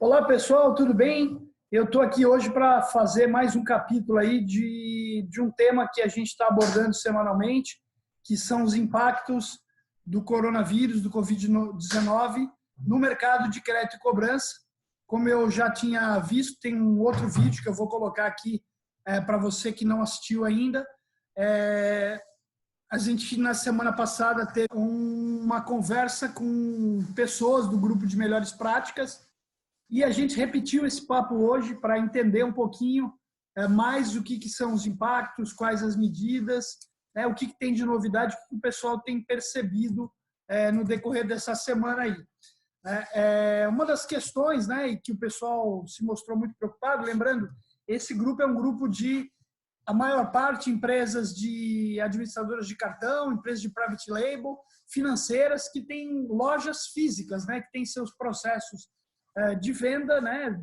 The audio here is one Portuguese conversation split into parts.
Olá pessoal, tudo bem? Eu estou aqui hoje para fazer mais um capítulo aí de um tema que a gente está abordando semanalmente, que são os impactos do coronavírus, do Covid-19 no mercado de crédito e cobrança. Como eu já tinha visto, tem um outro vídeo que eu vou colocar aqui para você que não assistiu ainda. A gente, na semana passada, teve uma conversa com pessoas do grupo de melhores práticas e a gente repetiu esse papo hoje para entender um pouquinho mais o que são os impactos, quais as medidas, o que tem de novidade, o que o pessoal tem percebido no decorrer dessa semana aí. Uma das questões, e que o pessoal se mostrou muito preocupado, lembrando, esse grupo é um grupo de, a maior parte, empresas de administradoras de cartão, empresas de private label, financeiras, que têm lojas físicas, que têm seus processos de venda,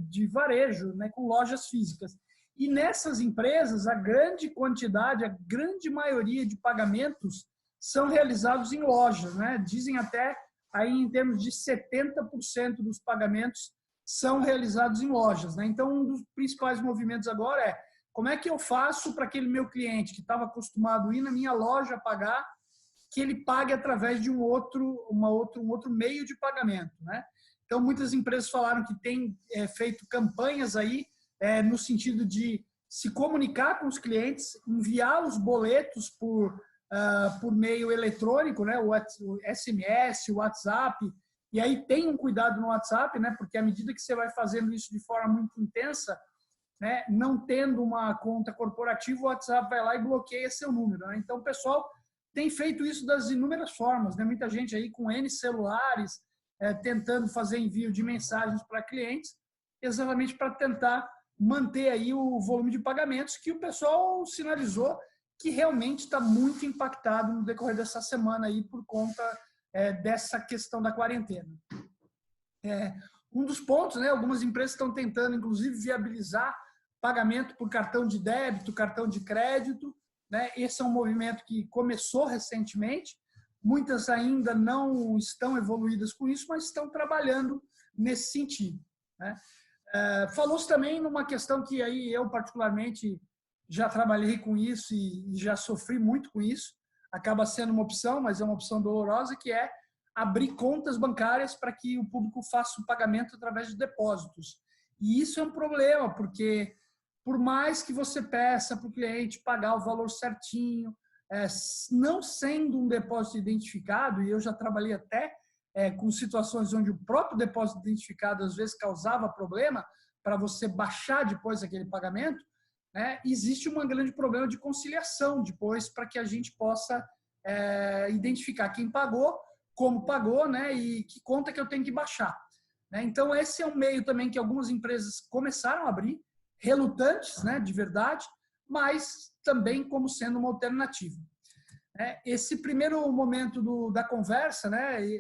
de varejo, com lojas físicas. E nessas empresas, a grande quantidade, a grande maioria de pagamentos são realizados em lojas. Dizem até aí em termos de 70% dos pagamentos são realizados em lojas. Então, um dos principais movimentos agora é como é que eu faço para aquele meu cliente que estava acostumado a ir na minha loja pagar, que ele pague através de um outro meio de pagamento. Então, muitas empresas falaram que têm feito campanhas aí no sentido de se comunicar com os clientes, enviar os boletos por meio eletrônico, o SMS, o WhatsApp. E aí tem um cuidado no WhatsApp, porque à medida que você vai fazendo isso de forma muito intensa, não tendo uma conta corporativa, o WhatsApp vai lá e bloqueia seu número. Então, o pessoal tem feito isso das inúmeras formas. Muita gente aí com N celulares, tentando fazer envio de mensagens para clientes, exatamente para tentar manter aí o volume de pagamentos que o pessoal sinalizou que realmente está muito impactado no decorrer dessa semana aí por conta dessa questão da quarentena. Um dos pontos, algumas empresas estão tentando, inclusive, viabilizar pagamento por cartão de débito, cartão de crédito. Esse é um movimento que começou recentemente. Muitas ainda não estão evoluídas com isso, mas estão trabalhando nesse sentido. Falou-se também numa questão que aí eu, particularmente, já trabalhei com isso e já sofri muito com isso. Acaba sendo uma opção, mas é uma opção dolorosa, que é abrir contas bancárias para que o público faça o pagamento através de depósitos. E isso é um problema, porque por mais que você peça para o cliente pagar o valor certinho, não sendo um depósito identificado, e eu já trabalhei até com situações onde o próprio depósito identificado às vezes causava problema para você baixar depois aquele pagamento, existe um grande problema de conciliação depois para que a gente possa identificar quem pagou, como pagou, e que conta que eu tenho que baixar. Então, esse é um meio também que algumas empresas começaram a abrir, relutantes, de verdade, mas também como sendo uma alternativa. Esse primeiro momento da conversa,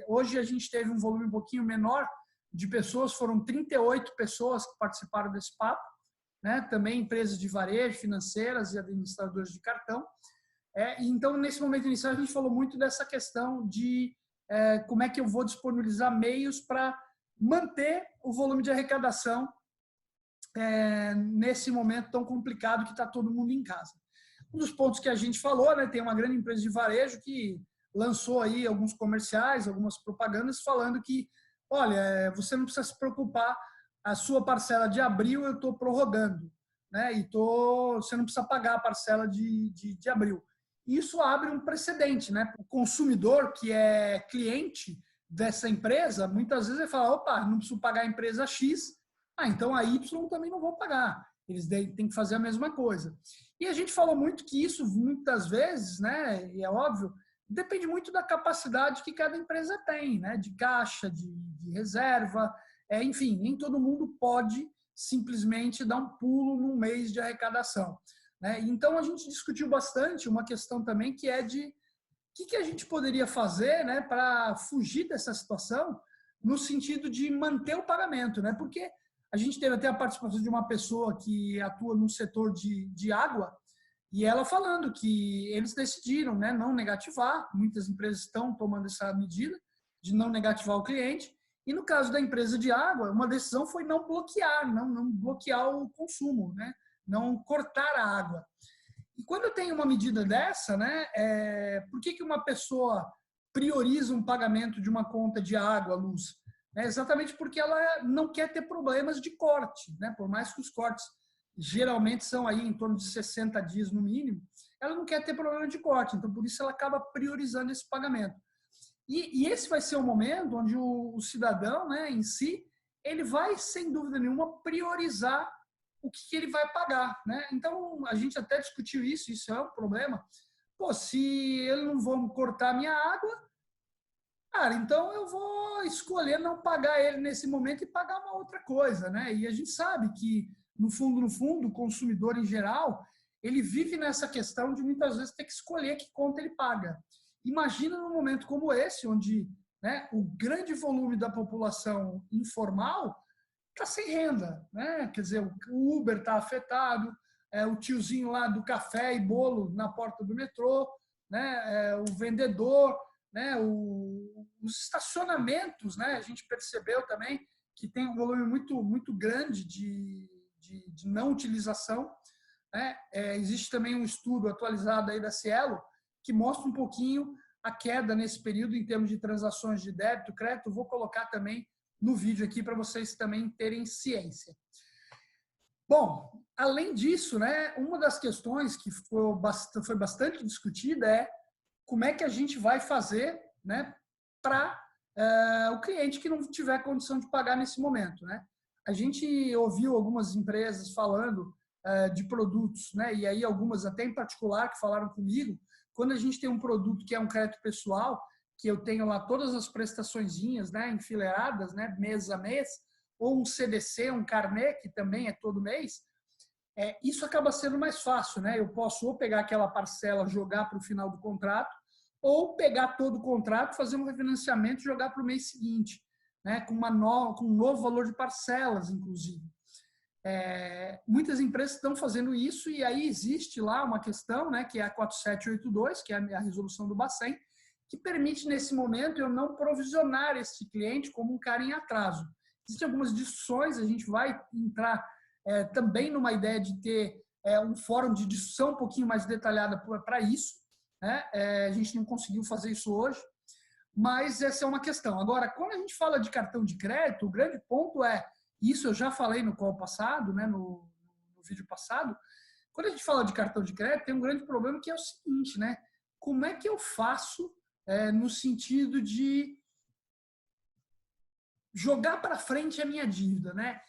hoje a gente teve um volume um pouquinho menor de pessoas, foram 38 pessoas que participaram desse papo, também empresas de varejo, financeiras e administradores de cartão. Então, nesse momento inicial, a gente falou muito dessa questão de como é que eu vou disponibilizar meios para manter o volume de arrecadação nesse momento tão complicado que está todo mundo em casa. Um dos pontos que a gente falou, tem uma grande empresa de varejo que lançou aí alguns comerciais, algumas propagandas falando que, olha, você não precisa se preocupar, a sua parcela de abril eu estou prorrogando, e você não precisa pagar a parcela de abril. Isso abre um precedente, O consumidor que é cliente dessa empresa, muitas vezes ele fala, opa, não preciso pagar a empresa X, então a Y também não vou pagar. Eles têm que fazer a mesma coisa. E a gente falou muito que isso, muitas vezes, e é óbvio, depende muito da capacidade que cada empresa tem, de caixa, de reserva, enfim, nem todo mundo pode simplesmente dar um pulo num mês de arrecadação. Então, a gente discutiu bastante uma questão também que é de o que a gente poderia fazer para fugir dessa situação no sentido de manter o pagamento, porque a gente teve até a participação de uma pessoa que atua no setor de água e ela falando que eles decidiram não negativar, muitas empresas estão tomando essa medida de não negativar o cliente E no caso da empresa de água, uma decisão foi não bloquear, não bloquear o consumo, né? Não cortar a água. E quando eu tenho uma medida dessa, né, por que uma pessoa prioriza um pagamento de uma conta de água, luz? É exatamente porque ela não quer ter problemas de corte, né? Por mais que os cortes geralmente são aí em torno de 60 dias no mínimo, ela não quer ter problema de corte, então por isso ela acaba priorizando esse pagamento. E esse vai ser o momento onde o cidadão, né, em si, ele vai, sem dúvida nenhuma, priorizar o que ele vai pagar, né? Então, a gente até discutiu isso é um problema. Pô, se ele não vão cortar a minha água, cara, então eu vou escolher não pagar ele nesse momento e pagar uma outra coisa, né? E a gente sabe que, no fundo, o consumidor em geral, ele vive nessa questão de muitas vezes ter que escolher que conta ele paga. Imagina num momento como esse, onde, né, o grande volume da população informal está sem renda, né? Quer dizer, o Uber está afetado, o tiozinho lá do café e bolo na porta do metrô, né? O vendedor, né? Os estacionamentos, né? A gente percebeu também que tem um volume muito grande de não utilização, né? Existe também um estudo atualizado aí da Cielo que mostra um pouquinho a queda nesse período em termos de transações de débito, crédito. Vou colocar também no vídeo aqui para vocês também terem ciência. Bom, além disso, né, uma das questões que foi bastante discutida é como é que a gente vai fazer, né, para o cliente que não tiver condição de pagar nesse momento, né? A gente ouviu algumas empresas falando de produtos, né, e aí algumas até em particular que falaram comigo, quando a gente tem um produto que é um crédito pessoal, que eu tenho lá todas as prestaçõezinhas, né, enfileiradas, né, mês a mês, ou um CDC, um carnê, que também é todo mês, isso acaba sendo mais fácil, né? Eu posso ou pegar aquela parcela, jogar para o final do contrato, ou pegar todo o contrato, fazer um refinanciamento e jogar para o mês seguinte, né, com um novo valor de parcelas, inclusive. Muitas empresas estão fazendo isso e aí existe lá uma questão, né, que é a 4782, que é a resolução do Bacen, que permite, nesse momento, eu não provisionar esse cliente como um cara em atraso. Existem algumas discussões, a gente vai entrar também numa ideia de ter um fórum de discussão um pouquinho mais detalhada para isso, né? A gente não conseguiu fazer isso hoje, mas essa é uma questão. Agora, quando a gente fala de cartão de crédito, o grande ponto isso eu já falei no call passado, né, no vídeo passado, quando a gente fala de cartão de crédito, tem um grande problema que é o seguinte, né? Como é que eu faço no sentido de jogar para frente a minha dívida, né?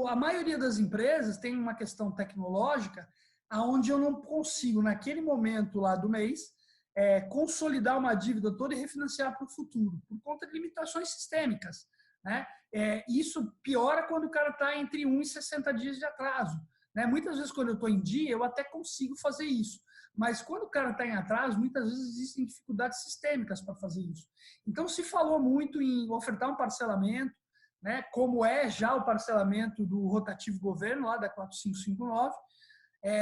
A maioria das empresas tem uma questão tecnológica onde eu não consigo, naquele momento lá do mês, consolidar uma dívida toda e refinanciar para o futuro, por conta de limitações sistêmicas, né? Isso piora quando o cara está entre 1 e 60 dias de atraso, né? Muitas vezes, quando eu estou em dia, eu até consigo fazer isso. Mas quando o cara está em atraso, muitas vezes existem dificuldades sistêmicas para fazer isso. Então, se falou muito em ofertar um parcelamento, né, como já o parcelamento do rotativo governo, lá da 4559,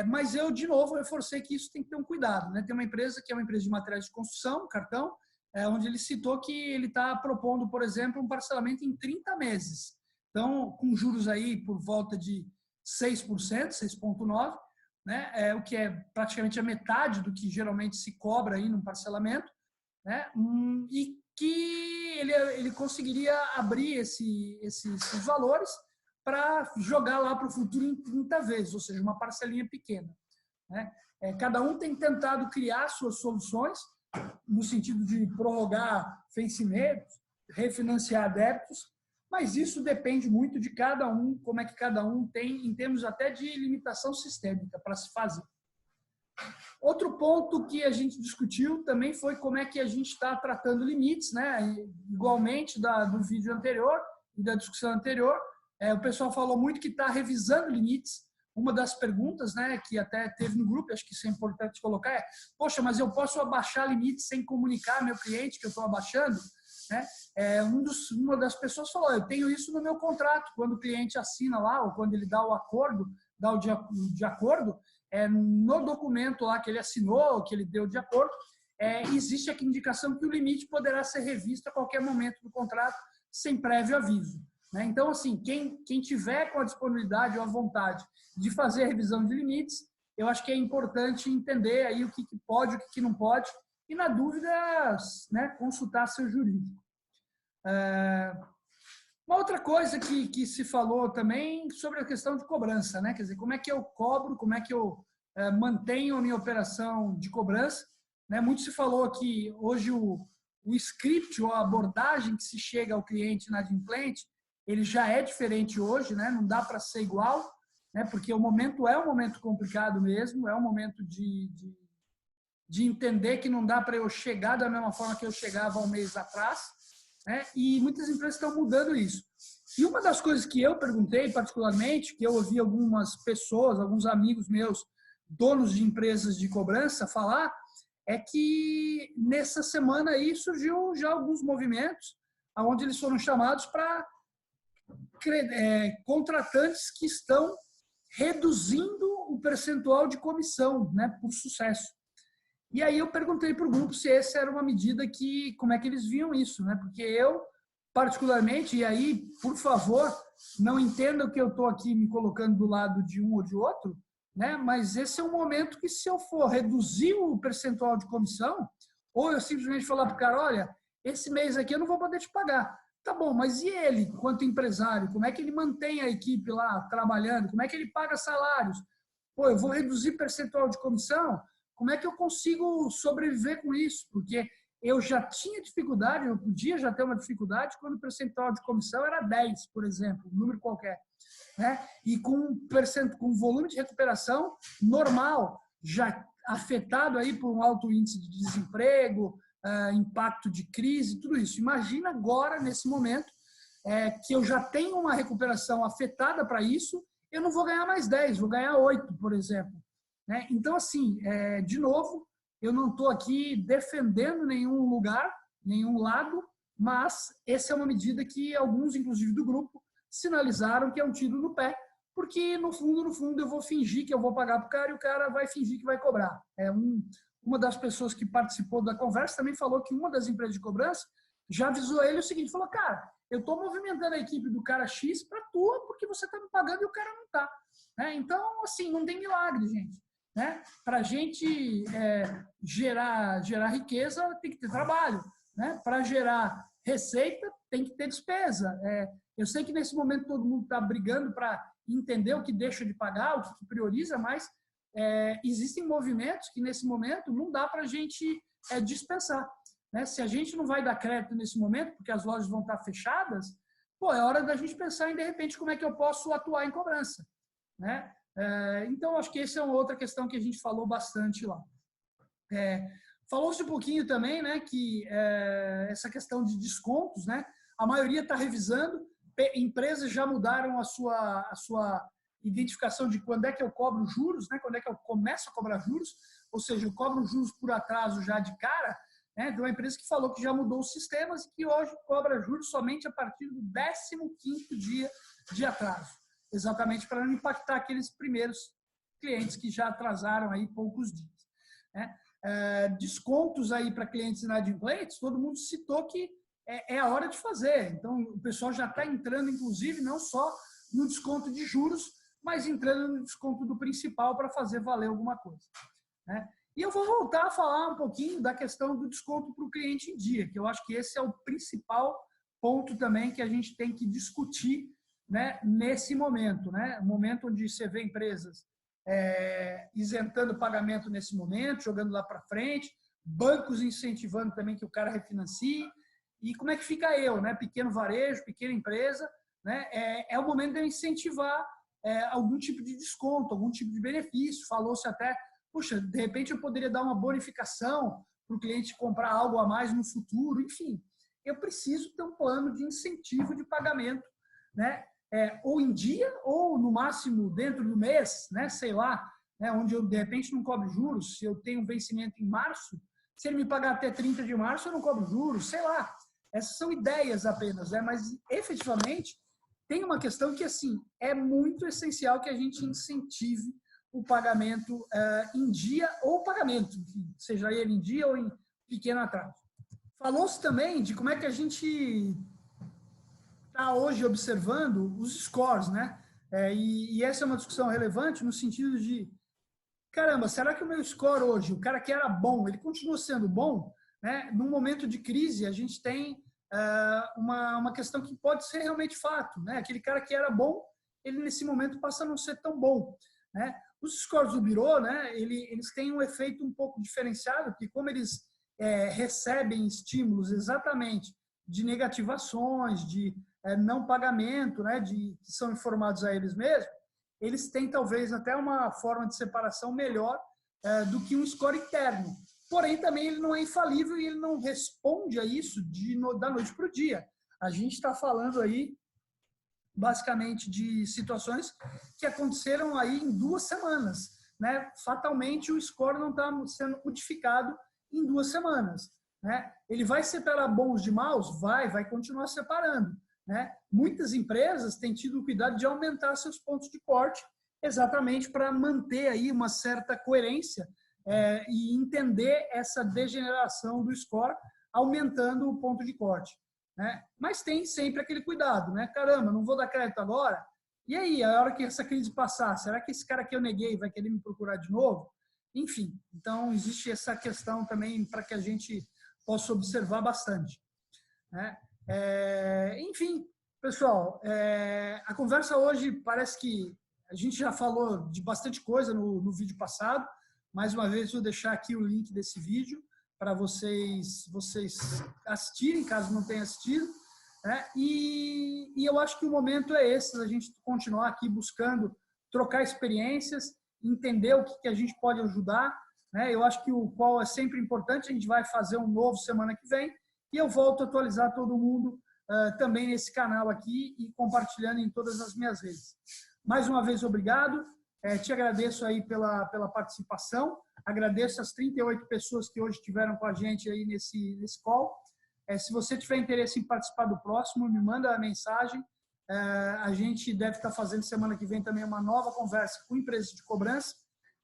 mas eu, de novo, reforcei que isso tem que ter um cuidado, né? Tem uma empresa que é uma empresa de materiais de construção, cartão, onde ele citou que ele está propondo, por exemplo, um parcelamento em 30 meses. Então, com juros aí por volta de 6%, 6,9%, né? O que é praticamente a metade do que geralmente se cobra aí num parcelamento, né? E que ele conseguiria abrir esses valores para jogar lá para o futuro em 30 vezes, ou seja, uma parcelinha pequena, né? Cada um tem tentado criar suas soluções no sentido de prorrogar vencimentos, refinanciar débitos, mas isso depende muito de cada um, como é que cada um tem, em termos até de limitação sistêmica para se fazer. Outro ponto que a gente discutiu também foi como é que a gente está tratando limites, né? Igualmente do vídeo anterior e da discussão anterior, o pessoal falou muito que está revisando limites. Uma das perguntas, né, que até teve no grupo, acho que isso é importante colocar, poxa, mas eu posso abaixar limites sem comunicar meu cliente que eu estou abaixando? Né? Uma das pessoas falou, eu tenho isso no meu contrato, quando o cliente assina lá, ou quando ele dá o acordo, dá o de acordo, no documento lá que ele assinou, que ele deu de acordo, existe aqui a indicação que o limite poderá ser revisto a qualquer momento do contrato, sem prévio aviso. Né? Então, assim, quem tiver com a disponibilidade ou a vontade de fazer a revisão de limites, eu acho que é importante entender aí o que pode, o que não pode, e, na dúvida, né, consultar seu jurídico. Uma outra coisa que se falou também sobre a questão de cobrança, né? Quer dizer, como é que eu cobro, como é que eu mantenho a minha operação de cobrança, né? Muito se falou que hoje o script ou a abordagem que se chega ao cliente inadimplente, ele já é diferente hoje, né? Não dá para ser igual, né? Porque o momento é um momento complicado mesmo, é um momento de entender que não dá para eu chegar da mesma forma que eu chegava um mês atrás, né? E muitas empresas estão mudando isso. E uma das coisas que eu perguntei, particularmente, que eu ouvi algumas pessoas, alguns amigos meus, donos de empresas de cobrança, falar, é que nessa semana aí surgiu já alguns movimentos onde eles foram chamados para contratantes que estão reduzindo o percentual de comissão, né, por sucesso. E aí eu perguntei para o grupo se essa era uma medida que, como é que eles viam isso, né? Porque eu, particularmente, e aí, por favor, não entendam que eu estou aqui me colocando do lado de um ou de outro, né? Mas esse é um momento que, se eu for reduzir o percentual de comissão, ou eu simplesmente falar para o cara, olha, esse mês aqui eu não vou poder te pagar. Tá bom, mas e ele, quanto empresário? Como é que ele mantém a equipe lá trabalhando? Como é que ele paga salários? Pô, eu vou reduzir percentual de comissão? Como é que eu consigo sobreviver com isso? Porque eu já tinha dificuldade, eu podia já ter uma dificuldade quando o percentual de comissão era 10, por exemplo, um número qualquer. Né? E com volume de recuperação normal, já afetado aí por um alto índice de desemprego, impacto de crise, tudo isso. Imagina agora, nesse momento, que eu já tenho uma recuperação afetada para isso, eu não vou ganhar mais 10, vou ganhar 8, por exemplo. Né? Então, assim, de novo, eu não estou aqui defendendo nenhum lugar, nenhum lado, mas essa é uma medida que alguns, inclusive do grupo, sinalizaram que é um tiro no pé, porque no fundo, eu vou fingir que eu vou pagar para o cara e o cara vai fingir que vai cobrar. Uma das pessoas que participou da conversa também falou que uma das empresas de cobrança já avisou ele o seguinte, falou, cara, eu estou movimentando a equipe do cara X para tua porque você está me pagando e o cara não está. Né? Então, assim, não tem milagre, gente. Né? Para a gente gerar riqueza, tem que ter trabalho. Né? Para gerar receita, tem que ter despesa. Eu sei que nesse momento todo mundo está brigando para entender o que deixa de pagar, o que prioriza, mas existem movimentos que nesse momento não dá para a gente dispensar. Né? Se a gente não vai dar crédito nesse momento, porque as lojas vão estar fechadas, pô, é hora da gente pensar em, de repente, como é que eu posso atuar em cobrança. Né? Então, acho que essa é uma outra questão que a gente falou bastante lá. Falou-se um pouquinho também, né, que essa questão de descontos, né, a maioria está revisando, empresas já mudaram a sua identificação de quando é que eu cobro juros, né, quando é que eu começo a cobrar juros, ou seja, eu cobro juros por atraso já de cara, né, de uma empresa que falou que já mudou os sistemas e que hoje cobra juros somente a partir do 15º dia de atraso. Exatamente para não impactar aqueles primeiros clientes que já atrasaram aí poucos dias. Né? Descontos aí para clientes inadimplentes, todo mundo citou que é a hora de fazer. Então, o pessoal já está entrando, inclusive, não só no desconto de juros, mas entrando no desconto do principal para fazer valer alguma coisa. Né? E eu vou voltar a falar um pouquinho da questão do desconto para o cliente em dia, que eu acho que esse é o principal ponto também que a gente tem que discutir, né, nesse momento, né? Momento onde você vê empresas isentando o pagamento nesse momento, jogando lá para frente, bancos incentivando também que o cara refinancie. E como é que fica eu, né? Pequeno varejo, pequena empresa, né? É o momento de eu incentivar algum tipo de desconto, algum tipo de benefício. Falou-se até, puxa, de repente eu poderia dar uma bonificação para o cliente comprar algo a mais no futuro. Enfim, eu preciso ter um plano de incentivo de pagamento, né? Ou em dia, ou no máximo dentro do mês, né? Sei lá, né? Onde eu de repente não cobro juros. Se eu tenho um vencimento em março, se ele me pagar até 30 de março, eu não cobro juros, sei lá. Essas são ideias apenas, né? Mas efetivamente tem uma questão que assim é muito essencial que a gente incentive o pagamento em dia ou pagamento, seja ele em dia ou em pequeno atraso. Falou-se também de como é que a gente está hoje observando os scores, né? E essa é uma discussão relevante no sentido de, caramba, será que o meu score hoje, o cara que era bom, ele continua sendo bom? Né? Num momento de crise, a gente tem uma questão que pode ser realmente fato, né? Aquele cara que era bom, ele nesse momento passa a não ser tão bom, né? Os scores do Bureau, né? Eles têm um efeito um pouco diferenciado, porque como eles recebem estímulos exatamente de negativações, de não pagamento, né? Que são informados a eles mesmos, eles têm talvez até uma forma de separação melhor do que um score interno. Porém, também ele não é infalível e ele não responde a isso da noite para o dia. A gente está falando aí, basicamente, de situações que aconteceram aí em 2 semanas. Né? Fatalmente, o score não está sendo modificado em 2 semanas. Né? Ele vai separar bons de maus? Vai continuar separando. Né? Muitas empresas têm tido o cuidado de aumentar seus pontos de corte exatamente para manter aí uma certa coerência e entender essa degeneração do score, aumentando o ponto de corte. Né? Mas tem sempre aquele cuidado, né? Caramba, não vou dar crédito agora? E aí, a hora que essa crise passar, será que esse cara que eu neguei vai querer me procurar de novo? Enfim, então existe essa questão também para que a gente possa observar bastante. Né? Enfim, pessoal, a conversa hoje parece que a gente já falou de bastante coisa no vídeo passado. Mais uma vez, vou deixar aqui o link desse vídeo para vocês assistirem, caso não tenham assistido. Né? E eu acho que o momento é esse, a gente continuar aqui buscando trocar experiências, entender o que a gente pode ajudar. Né? Eu acho que o qual é sempre importante, a gente vai fazer um novo semana que vem, e eu volto a atualizar todo mundo também nesse canal aqui e compartilhando em todas as minhas redes. Mais uma vez, obrigado. Te agradeço aí pela participação, agradeço as 38 pessoas que hoje estiveram com a gente aí nesse call. Se você tiver interesse em participar do próximo, me manda a mensagem. A gente deve estar fazendo semana que vem também uma nova conversa com empresas de cobrança.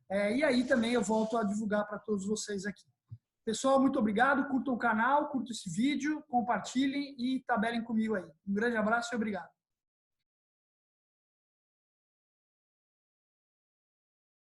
E aí também eu volto a divulgar para todos vocês aqui. Pessoal, muito obrigado, curtam o canal, curtam esse vídeo, compartilhem e tabelem comigo aí. Um grande abraço e obrigado.